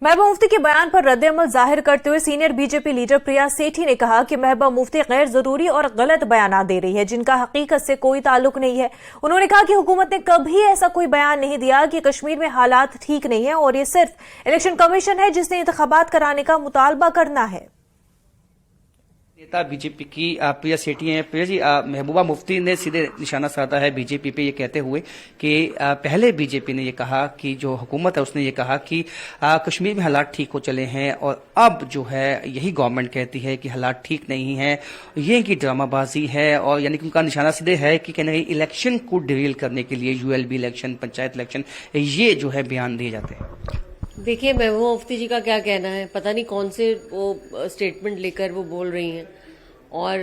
महबूबा मुफ्ती के बयान पर रद्द-ए-अमल जाहिर करते हुए सीनियर बीजेपी लीडर प्रिया सेठी ने कहा कि महबूबा मुफ्ती गैर जरूरी और गलत बयान दे रही है जिनका हकीकत से कोई ताल्लुक नहीं है। उन्होंने कहा कि हुकूमत ने कभी ऐसा कोई बयान नहीं दिया कि कश्मीर में हालात ठीक नहीं है और ये सिर्फ इलेक्शन कमीशन है जिसने इंतखाबात कराने का मुतालबा करना है। नेता बीजेपी की प्रिया सेठी हैं। प्रिया जी, महबूबा मुफ्ती ने सीधे निशाना साधा है बीजेपी पे, ये कहते हुए कि पहले बीजेपी ने ये कहा कि जो हुकूमत है उसने ये कहा कि कश्मीर में हालात ठीक हो चले हैं और अब जो है यही गवर्नमेंट कहती है कि हालात ठीक नहीं है, ये इनकी ड्रामाबाजी है। और यानी कि उनका निशाना सीधे है कि कहना इलेक्शन को डिरेल करने के लिए यूएलबी इलेक्शन, पंचायत इलेक्शन, ये जो है बयान दिए जाते हैं। देखिए, महबूबा मुफ्ती जी का क्या कहना है, पता नहीं कौन से वो स्टेटमेंट लेकर वो बोल रही हैं। और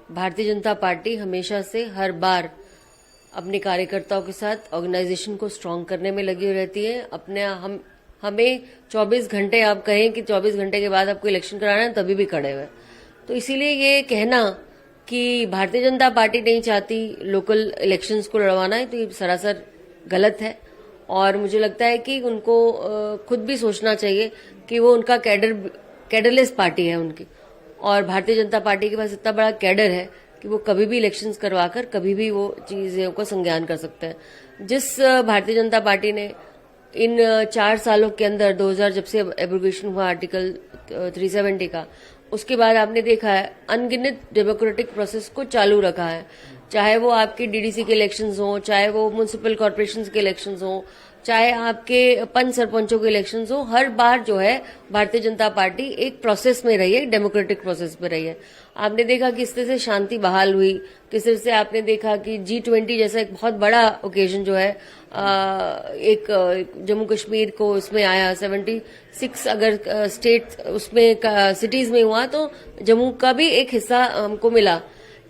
भारतीय जनता पार्टी हमेशा से हर बार अपने कार्यकर्ताओं के साथ ऑर्गेनाइजेशन को स्ट्रांग करने में लगी रहती है। हमें 24 घंटे, आप कहें कि 24 घंटे के बाद आपको इलेक्शन कराना है, तभी भी खड़े हुए। तो इसीलिए ये कहना कि भारतीय जनता पार्टी नहीं चाहती लोकल इलेक्शंस को लड़वाना है, तो ये सरासर गलत है। और मुझे लगता है कि उनको खुद भी सोचना चाहिए कि वो उनका कैडरलेस पार्टी है उनकी, और भारतीय जनता पार्टी के पास इतना बड़ा कैडर है कि वो कभी भी इलेक्शंस करवाकर कभी भी वो चीजों को संज्ञान कर सकते हैं। जिस भारतीय जनता पार्टी ने इन 4 सालों के अंदर 2000 जब से एब्रोगेशन हुआ आर्टिकल 370 का, उसके बाद आपने देखा है अनगिनत डेमोक्रेटिक प्रोसेस को चालू रखा है। चाहे वो आपके डीडीसी के इलेक्शंस हों, चाहे वो म्युनिसिपल कॉर्पोरेशंस के इलेक्शंस हों, चाहे आपके पंच सरपंचों के इलेक्शंस हो, हर बार जो है भारतीय जनता पार्टी एक प्रोसेस में रही है, डेमोक्रेटिक प्रोसेस में रही है। आपने देखा किस तरह से शांति बहाल हुई, किस तरह से आपने देखा कि G20 जैसा एक बहुत बड़ा ओकेजन जो है एक जम्मू कश्मीर को उसमें आया। 76 अगर स्टेट उसमें सिटीज में हुआ तो जम्मू का भी एक हिस्सा हमको मिला।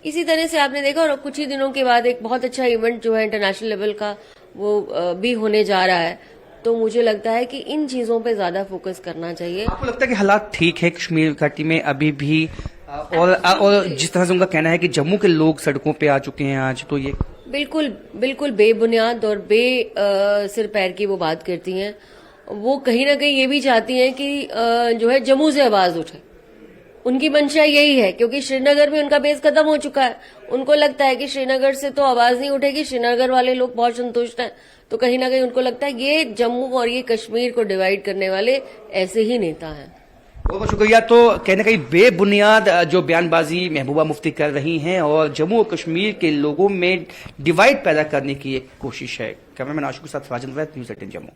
इसी तरह से आपने देखा, और कुछ ही दिनों के बाद एक बहुत अच्छा इवेंट जो है इंटरनेशनल लेवल का वो भी होने जा रहा है। तो मुझे लगता है कि इन चीजों पे ज्यादा फोकस करना चाहिए। आपको लगता है कि हालात ठीक है कश्मीर घाटी में अभी भी? और जिस तरह से उनका कहना है कि जम्मू के लोग सड़कों पे आ चुके हैं आज, तो ये बिल्कुल बेबुनियाद और सिर पैर की वो बात करती हैं। वो कहीं ना कहीं ये भी चाहती हैं कि जो है जम्मू से आवाज उठे। उनकी मंशा यही है, क्योंकि श्रीनगर में उनका बेस खत्म हो चुका है। उनको लगता है कि श्रीनगर से तो आवाज नहीं उठेगी, श्रीनगर वाले लोग बहुत संतुष्ट हैं। तो कहीं ना कहीं उनको लगता है ये जम्मू और ये कश्मीर को डिवाइड करने वाले ऐसे ही नेता हैं। बहुत बहुत शुक्रिया। तो कहने कहीं बेबुनियाद जो बयानबाजी महबूबा मुफ्ती कर रही हैं और जम्मू और कश्मीर के लोगों में डिवाइड पैदा करने की एक कोशिश है। कैमरामैन आशुक के साथ राजन वैद, न्यूज़ 18 जम्मू।